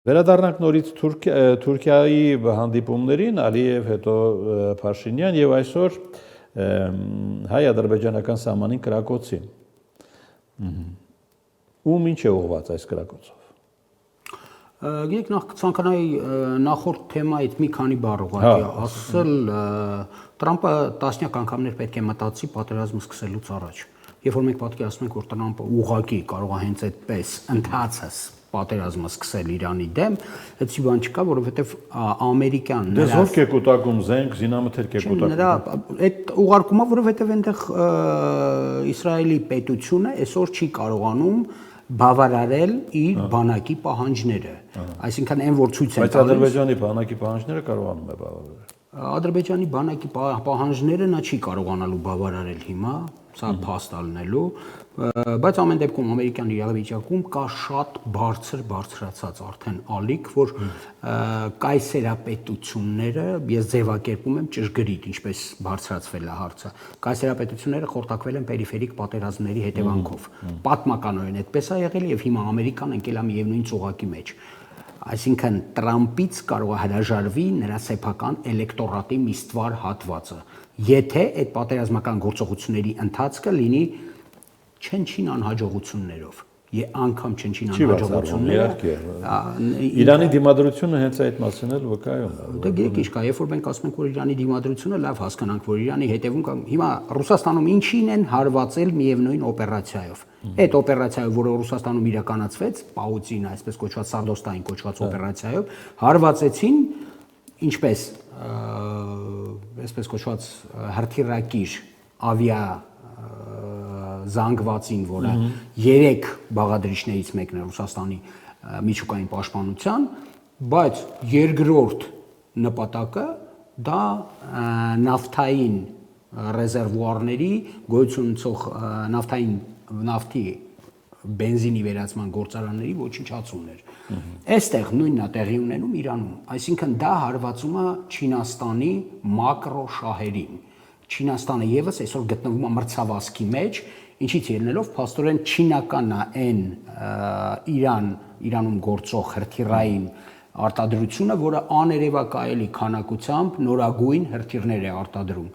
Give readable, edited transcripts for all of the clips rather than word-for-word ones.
Վերադառնանք նորից Թուրքիայի հանդիպումներին, Ալիև, հետո Փաշինյան եւ այսօր հայ-ադրբեջանական սահմանին կրակոցին։ Ում ինչ է ուղղված այս կրակոցով։ Գիտեք, նախ կցանկանայի նախորդ թեմայից մի քանի բառ ուղղակի ասել, Տրամպը տասնյակ անգամներ պետք է մտածի պատերազմը սկսելուց առաջ։ Երբ որ մենք պատկերացնում ենք, որ Տրամպը ուղղակի կարող է հենց այդպես ընթացած պատերազմը սկսել Իրանի դեմ, այդպիսի բան չկա, որովհետև ամերիկյան դες ով է կուտակում զենք, զինամթերք է կուտակում։ Նրա այդ ուղարկումը, որովհետև այնտեղ Իսրայելի պետությունը այսօր չի կարողանում բավարարել իր բանակի պահանջները, այսինքն այն որ ցույց են տալիս։ Բայց Ադրբեջանի բանակի պահանջները կարողանում է բավարարել։ Ադրբեջանի բանակի պահանջները նա չի կարողանալու բավարարել հիմա, սա փաստ ալնելու, բայց ամեն դեպքում ամերիկյան իրավիճակում կա շատ բարձրացած արդեն ալիք, որ կայսերապետությունները, ես ձևակերպում եմ ճշգրիտ, ինչպես բարձրացվել է հարցը, կայսերապետությունները խորտակվել են պերիֆերիկ պատերազմների հետևանքով։ Պատմականորեն այդպես է եղել եւ հիմա Ամերիկան ընկել է միևնույն ծուղակի մեջ։ Այսինքն Տրամպից կարող է հրաժարվի նրա սեփական էլեկտորատի մի ստվար հատվածը, եթե այդ պատերազմական գործողությունների ընթացքը լինի չնչին անհաջողություններով, անգամ չնչին անհաջողությունները։ Իրանի դիմադրությունը հենց այդ մասին էլ վկայում է։ Դե գիտեք ինչ կա, երբ որ մենք ասում ենք, որ Իրանի դիմադրությունը լավ հասկանանք, որ Իրանի հետևում կա, հիմա Ռուսաստանում ինչին են հարվածել միևնույն օպերացիայով։ Այդ օպերացիայով, որը Ռուսաստանում իրականացվեց, Պաուտին, այսպես կոչված Սարդոստային կոչված օպերացիայով, հարվածեցին ինչպես այսպես կոչված հրթիռակիր ավիա զանգվածին, որը 3 բաղադրիչներից մեկն է Ռուսաստանի միջուկային պաշտպանության, բայց երկրորդ նպատակը դա նավթային ռեզերվուարների գոյություն ունեցող նավթի բենզինի վերացման գործարանների ոչնչացումն էր։ Այստեղ նույնն է տեղի ունենում Իրանում, այսինքն դա հարվածում է Չինաստանի մակրո շահերին։ Չինաստանը եւս այսօր գտնվում է մրցավազքի մեջ, ինչից ելնելով փաստորեն չինականն է այն Իրանում գործող հրթիռային արտադրությունը, որը աներևակայելի քանակությամբ նորագույն հրթիռներ է արտադրում,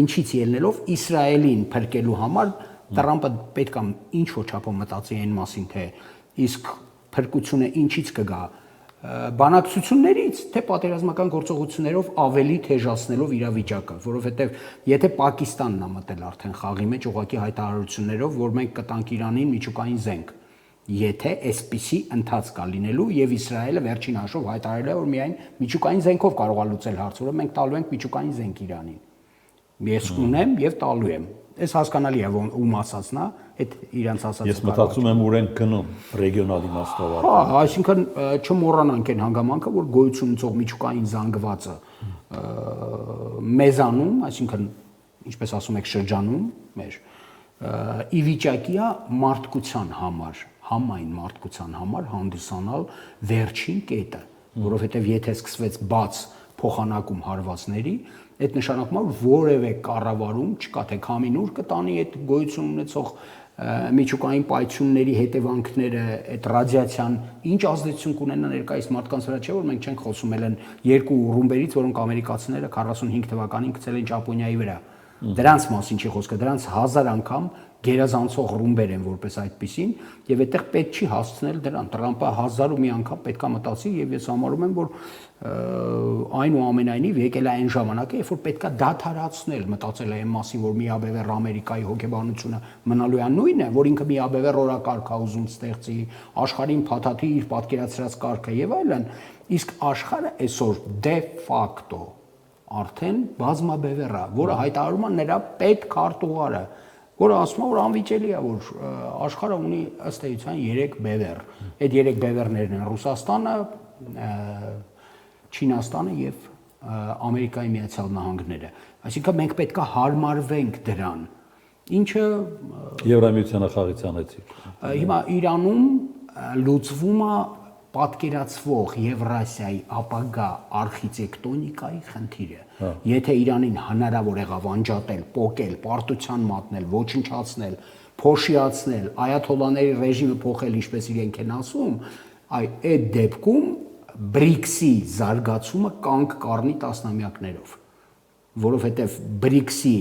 ինչից ելնելով Իսրայելին փրկելու համար Տրամպը պետք է ինչ-որ չափով մտածի այն մասին, թե իսկ փրկությունը ինչից կգա, բանակցություններից, թե պատերազմական գործողություններով ավելի թեժացնելով իրավիճակը, որովհետև եթե Պակիստանն է մտել արդեն խաղի մեջ ուղղակի հայտարարություններով, որ մենք կտանք Իրանին միջուկային զենք, եթե այսպիսի ընթաց կա լինելու եւ Իսրայելը վերջին հաշվով հայտարարել է, որ միայն միջուկային զենքով կարող է լուծել հարցը, որ մենք տալու ենք միջուկային զենք Իրանին։ Ես ունեմ եւ տալու եմ։ Այս հասկանալի է ում ասածն է, այդ իրանց ասածը։ Ես մտածում եմ ուր են գնում ռեգիոնալ իմաստով։ Հա, այսինքն չմոռանանք այն հանգամանքը, որ գոյություն ունեցող միջուկային զանգվածը մեզանում, այսինքն ինչպես ասում եք շրջանում մեր, ի վիճակի է մարդկության համար, համայն մարդկության համար հանդիսանալ վերջին կետը, որովհետև եթե սկսվեց բաց փոխանակում հարվածների, այդ նշանակում է որ որևէ կառավարում չկա, թե քամին ուր կտանի այդ գոյություն ունեցող միջուկային պայթյունների հետևանքները, այդ ռադիացիան ինչ ազդեցություն կունենա ներկայիս մարդկանց վրա, չէ՞ որ մենք չենք խոսում ել են երկու ռումբերից, որոնք ամերիկացիները 45 թվականին գցել են Ճապոնիայի վրա։ Դրանց մասին չի խոսքը, դրանց 1000 անգամ գերազանցող ռումբեր են որպես այդպիսին, եւ այդտեղ պետք չի հասցնել դրան։ Տրամպը 1001 անգամ պետքա մտածի եւ ես համարում եմ, որ այնուամենայնիվ եկել է այն ժամանակը, երբ որ պետքա դադարացնել մտածել այն մասին, որ միաբևեռ Ամերիկայի հոգեբանությունը մնալու է նույնը, որ ինքը միաբևեռ օրակարգ է ուզում ստեղծի, աշխարհին փաթաթի իր պատկերացրած կարգը եւ այլն, իսկ աշխարհը այսօր դե ֆակտո արդեն բազմաբևեռ է, որը հայտարարում է նրա պետքարտուղարը, որը ասում է, որ անվիճելի է, որ աշխարհը ունի ըստ էության 3 բևեռ։ Այդ 3 բևեռներն են Ռուսաստանը, Չինաստանը եւ Ամերիկայի Միացյալ Նահանգները։ Այսինքն մենք պետք է հարմարվենք դրան, ինչը Եվրամիությանը խաղից անեցիկ։ Հիմա Իրանում լուծվում է պատկերացվող Եվրասիայի ապագա արխիտեկտոնիկայի խնդիրը։ Եթե Իրանին հնարավոր եղավ անջատել, պոկել, պարտության մատնել, ոչնչացնել, փոշիացնել, այաթոլլաների ռեժիմը փոխել, ինչպես իրենք են ասում, այդ դեպքում BRICS-ի զարգացումը կանգ կառնի տասնամյակներով, որովհետև BRICS-ի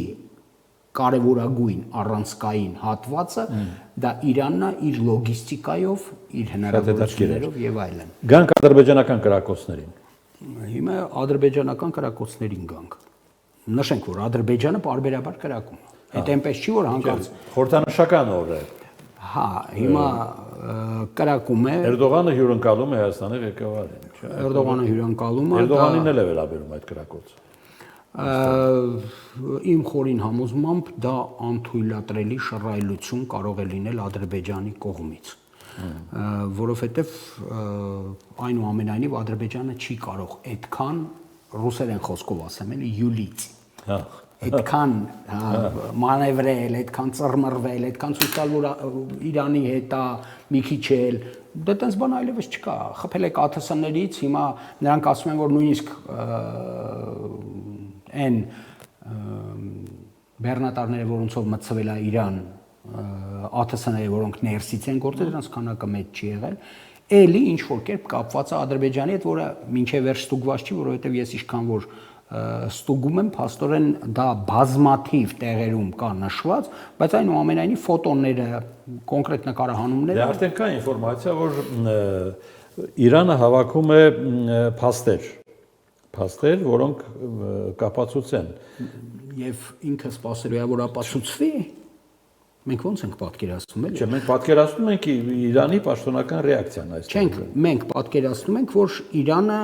կարևորագույն առանցքային հատվածը դա Իրանն է իր լոգիստիկայով, իր հնարավորություններով եւ այլն։ Գանք ադրբեջանական կրակոցներին։ Հիմա ադրբեջանական կրակոցներին գանք։ Նշենք, որ Ադրբեջանը պարբերաբար կրակում է։ Այդ այնպես չի, որ հանկարծ խորհրդանշական օր է։ Հա, հիմա կրակում է։ Էրդողանը հյուրընկալում է Հայաստանի ղեկավարին, չէ՞։ Էրդողանը հյուրընկալում է։ Էրդողանին էլ է վերաբերում այդ կրակոցը։ Իմ խորին համոզմամբ դա անթույլատրելի շռայլություն կարող է լինել Ադրբեջանի կողմից, որովհետև այնուամենայնիվ Ադրբեջանը չի կարող այդքան ռուսերեն խոսքով ասեմ, էլի յուլից։ Այդքան մանևրել, այդքան ծռմռվել, այդքան ցույց տալ, որ Իրանի հետ է մի քիչ էլ, դա տենց բան այլևս չկա։ Խփել եք ԱԹՍ-ներից, հիմա նրանք ասում են, որ նույնիսկ այն բեռնատարները, որոնցով մտցվել է Իրան, ԱԹՍ-ները, որոնք ներսից են գործել, դրանց քանակը մեծ չի եղել, էլի ինչ որ կերպ կապված է Ադրբեջանի հետ, որը մինչև վերջ ստուգված չի, որովհետև ես ինչքան որ ստուգում եմ, փաստորեն դա բազմաթիվ տեղերում կա նշված, բայց այնուամենայնիվ ֆոտոները, կոնկրետ նկարահանումները Դե արդեն կա ինֆորմացիա, որ Իրանը հավաքում է փաստեր, որոնք կապացուցեն։ Եվ ինքը սպասելու է, որ ապացուցվի։ Մենք ո՞նց ենք պատկերացնում, էլի։ Չէ, մենք պատկերացնում ենք Իրանի պաշտոնական ռեակցիան այս։ Չենք, մենք պատկերացնում ենք, որ Իրանը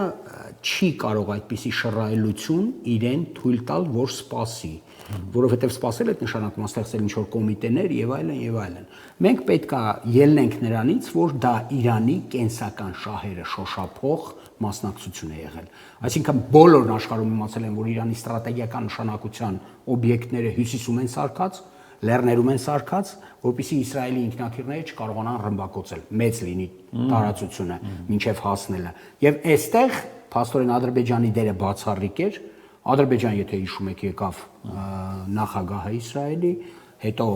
չի կարող այդպիսի շռայլություն իրեն թույլ տալ, որ սպասի, որովհետև սպասել այդ նշանակում ստեղծել ինչ-որ կոմիտեներ եւ այլն եւ այլն։ Մենք պետք է ելնենք նրանից, որ դա Իրանի կենսական շահերը շոշափող մասնակցություն է եղել։ Այսինքն բոլորն աշխարհում իմացել են, որ Իրանի ստրատեգիական նշանակության օբյեկտները հյուսիսում են սարքած, լեռներում են սարքած, որպեսզի Իսրայելի ինքնաթիռները չկարողանան ռմբակոծել, մեծ լինի տարածությունը մինչև հասնելը։ Եվ այստեղ փաստորեն Ադրբեջանի դերը բացառիկ էր։ Ադրբեջան, եթե հիշում եք, եկավ նախագահը Իսրայելի, հետո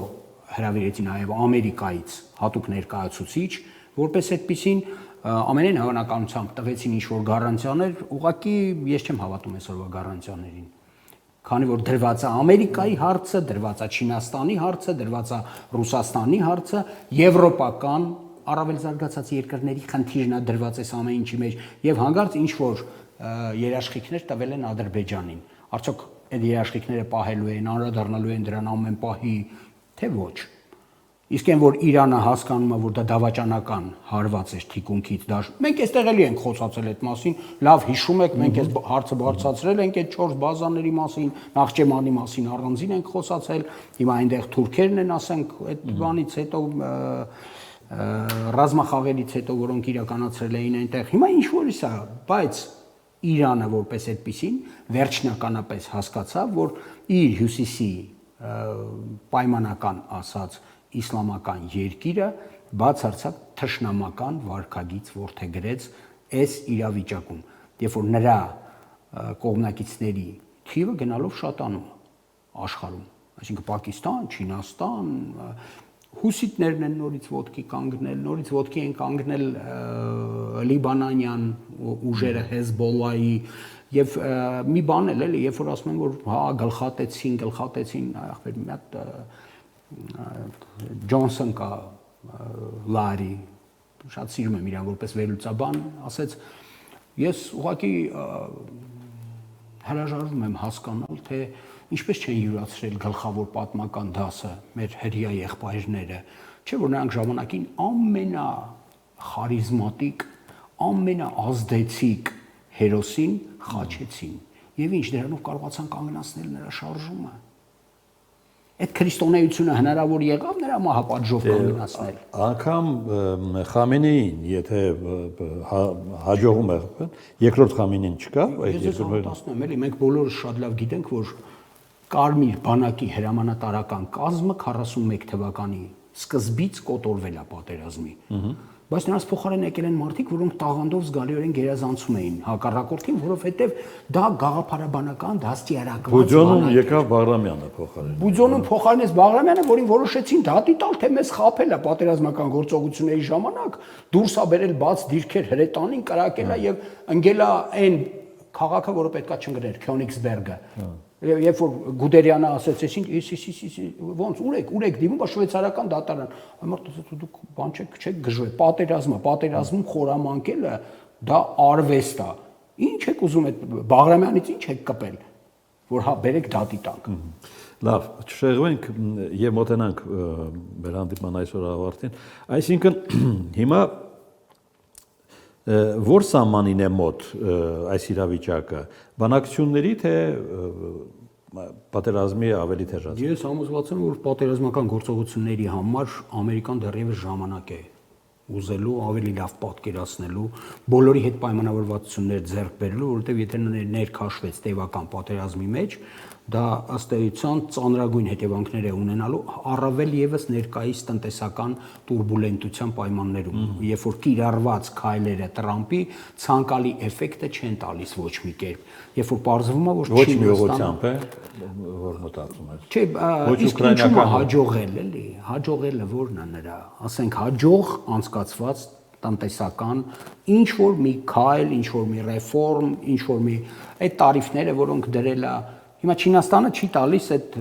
հրավիրեցին նաև Ամերիկայից հատուկ ներկայացուցիչ, որպես այդպեսին ամենայն հավանականությամբ տվեցին ինչ-որ գառանտիաներ, ուղղակի ես չեմ հավատում այսօրվա գառանտիաներին։ Քանի որ դրված է Ամերիկայի հարցը, դրված է Չինաստանի հարցը, դրված է Ռուսաստանի հարցը, եվրոպական առավել զարգացած երկրների խնդիրն է դրված այս ամեն ինչի մեջ եւ հանգարց ինչ որ երաշխիքներ տվել են Ադրբեջանին։ Արդյոք այդ երաշխիքները պահելու են, անդրադառնալու են դրան ամեն պահի, թե ոչ։ Իսկ այն որ Իրանը հասկանում է, որ դա դավաճանական հարված է թիկունքից դաշ։ Մենք այստեղ էլի ենք խոսացել այդ մասին, լավ հիշում եք, մենք այս հարցը բարձրացրել ենք այդ 4 բազաների մասին, Նախճեմանի մասին առանձին ենք խոսացել, հիմա այնտեղ թուրքերն են, ասենք, այդ բանից հետո ռազմախաղերից հետո, որոնք իրականացրել էին այնտեղ։ Հիմա ինչ որից է, բայց Իրանը որպես այդպեսին վերջնականապես հասկացավ, որ իր հյուսիսի պայմանական ասած իսլամական երկիրը բացարձակ թշնամական վարքագիծ որդեգրեց այս իրավիճակում, երբ որ նրա կողմնակիցների թիվը գնալով շատանում աշխարհում, այսինքն Պակիստան, Չինաստան, հուսիտներն են նորից ոտքի կանգնել, նորից ոտքի են կանգնել լիբանանյան ուժերը Հեզբոլլայի եւ մի բան էլ էլի, երբ որ ասում են, որ հա գլխատեցին, ախպեր մի հատ Ջոնսոն կա Լարի, շատ սիրում եմ իրան որպես վերլուծաբան, ասեց, ես ուղղակի հրաժարվում եմ հասկանալ, թե ինչպես չեն յուրացրել գլխավոր պատմական դասը մեր հրյա եղբայրները, չէ՞ որ նրանք ժամանակին ամենախարիզմատիկ, ամենաազդեցիկ հերոսին խաչեցին եւ ինչ դրանով կարողացան կանգնացնել նրա շարժումը։ Այդ քրիստոնեությունը հնարավոր եղավ նրա մահապատժով կանգնացնել։ Անկամ Խամենեին, եթե հաջողում է, երկրորդ Խամենեին չկա, այդ երկրորդ ասում եմ, էլի մենք բոլորս շատ լավ գիտենք, որ Կարմիր բանակի հրամանատարական կազմը 41 թվականի սկզբից կոտորվել է պատերազմի։ բայց նրանց փոխարեն եկել են մարդիկ, որոնք տաղանդով զգալիորեն գերազանցում էին հակառակորդին, որովհետև դա գաղափարաբանական դաստիարակված Բուջոնում եկավ Բաղրամյանը փոխարեն։ Բուջոնում փոխարինեց Բաղրամյանը, որին որոշեցին դատի տալ, թե մեզ խաբել է պատերազմական գործողությունների ժամանակ, դուրս ա բերել բաց դիրքեր հրետանին, կրակել է եւ ընկել է այն քաղաքը, որը պետքա չընկներ, Քյոնիգսբերգը։ Երբ որ Գուդերյանը ասեցին, ոնց ուրեք դիմում, բա շվեյցարական դատարան։ Ամարտը դուք բան չեք գժվել, պատերազմում խորամանկելը դա արվեստ է։ Ինչ եք ուզում այդ Բաղրամյանից ինչ եք կպել, որ հա բերեք դատի տանք։ Լավ, չշեղվենք եւ մոտենանք մեր հանդիպման այսօր ավարտին։ Այսինքն հիմա որ սահմանին է մոտ այս իրավիճակը, բանակցությունների թե պատերազմի ավելի թեժացում։ Ես համոզված եմ, որ պատերազմական գործողությունների համար Ամերիկան դեռևս ժամանակ է ուզելու ավելի լավ պատկերացնելու, բոլորի հետ պայմանավորվածություններ ձեռք բերելու, որովհետև եթե ներքաշվեց տևական պատերազմի մեջ, դա ըստ էության ծանրագույն հետևանքներ է ունենալու առավել եւս ներկայիս տնտեսական տուրբուլենտության պայմաններում, երբ որ կիրառված քայլերը Տրամպի ցանկալի էֆեկտը չեն տալիս ոչ մի կերպ, երբ որ պարզվում է, որ ոչ մի ուղղությամբ է, որ մտածում է։ Չէ, իսկ ինչու՞ հաջողել էլի, հաջողելը որն է նրա, ասենք հաջող անցկացված տնտեսական ինչ որ մի քայլ, ինչ որ մի ռեֆորմ, ինչ որ մի այդ տարիֆները, որոնք դրել է Հիմա Չինաստանը չի տալիս այդ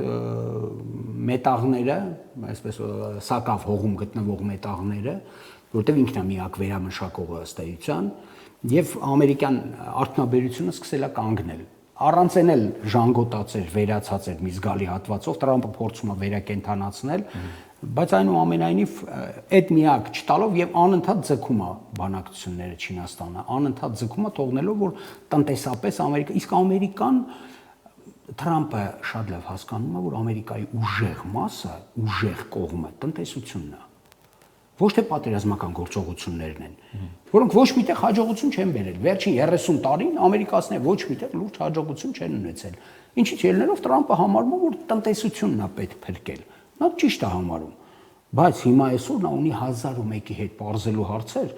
մետաղները, այսպես սակավ հողում գտնվող մետաղները, որտեղ ինքն է միակ վերամշակողը ըստ էության, եւ ամերիկյան արդյունաբերությունը սկսել է կանգնել։ Առանց են էլ ժանգոտացեր, վերացած էր մի զգալի հատվածով, Տրամպը փորձում է վերակենդանացնել, բայց այնուամենայնիվ այդ միակ չտալով եւ անընդհատ ձգում է բանակցությունները Չինաստանը, անընդհատ ձգում է թողնելով, որ տնտեսապես Ամերիկա, իսկ Ամերիկան Տրամպը շատ լավ հասկանում է, որ Ամերիկայի ուժեղ մասը, ուժեղ կողմը տնտեսությունն է։ Ոչ թե պատերազմական գործողություններն են, որոնք ոչ միտեղ հաջողություն չեն բերել։ Վերջին 30 տարին ամերիկացիները ոչ միտեղ լուրջ հաջողություն չեն ունեցել։ Ինչից ելնելով Տրամպը համարում է, որ տնտեսությունն է պետք փրկել։ Նա ճիշտ է համարում։ Բայց հիմա այսօր նա ունի 1001-ի հետ բարձելու հարցեր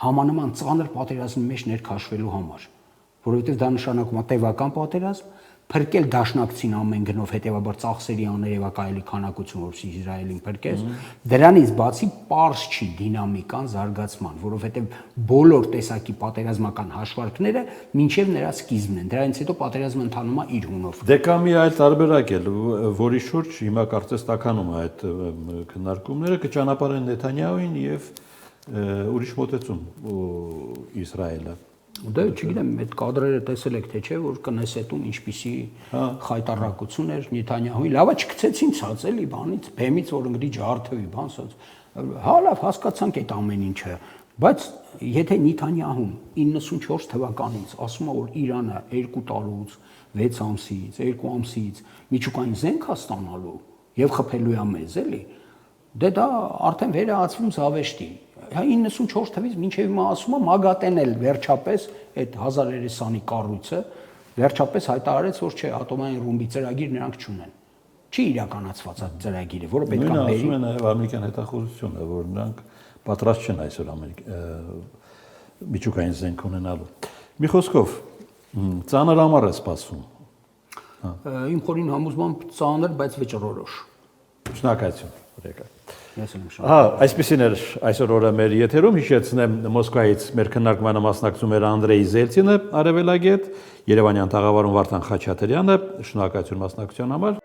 համանման ծանր պատերազմի մեջ ներքաշվելու համար, որովհետև դա նշանակում է տևական պատերազմ, փրկել դաշնակցին ամեն գնով, հետեւաբար ծախսերի աներևակայելի քանակություն, որովհետեւ Իսրայելին փրկես, դրանից բացի պարզ չի դինամիկան զարգացման, որովհետեւ բոլոր տեսակի պատերազմական հաշվարկները մինչև նրա սկիզբն են։ Դրանից հետո պատերազմը ընթանում է իր հունով։ Դե կա մի այլ տարբերակ էլ, որի շուրջ հիմա կարծես տականում է այդ քննարկումները, կճանապարհեն Նեթանյահուին եւ ուրիշ մոտեցում Իսրայելը։ Դե չգիտեմ, այդ կադրերը տեսել եք թե չէ, որ Կնեսետում ինչպիսի խայտարակություն էր Նեթանյահուի, լավա չգցեցին ցած էլի բանից, բեմից որ ընկնի ջարդվի, բան սոց։ Հա լավ, հասկացանք այդ ամեն ինչը, բայց եթե Նեթանյահուն 94 թվականից ասում է, որ Իրանը 2 տարուց, 6 ամսից, 2 ամսից միջուկային զենք է ստանալու եւ խփելու է մեզ, էլի, դե դա արդեն վերահացվում զավեշտի։ 94 թվականից մինչև հիմա ասում է Մագատեն էլ վերջապես այդ 1300-ի կառույցը վերջապես հայտարարեց, որ չէ, ատոմային ռումբի ծրագիր նրանք չունեն։ Չի իրականացված այդ ծրագիրը, որը պետք է բերի։ Ասում են նաև ամերիկյան հետախուզությունը, որ նրանք պատրաստ չեն այսօր միջուկային զենք ունենալու։ Մի խոսքով, ծանր ամառ է սպասվում։ Իմ խորին համոզմամբ ծանր, բայց վճռորոշ։ Շնորհակալություն, Ռեկա։ Ես եմ շնորհակալ։ Այսպեսին էր այսօր օրը մեր եթերում, հիշեցնեմ Մոսկվայից մեր քննարկմանը մասնակցում էր Անդրեյ Զելցինը, արևելագետ, Երևանյան տաղավարում Վարդան Խաչատրյանը, շնորհակալություն մասնակցության համար։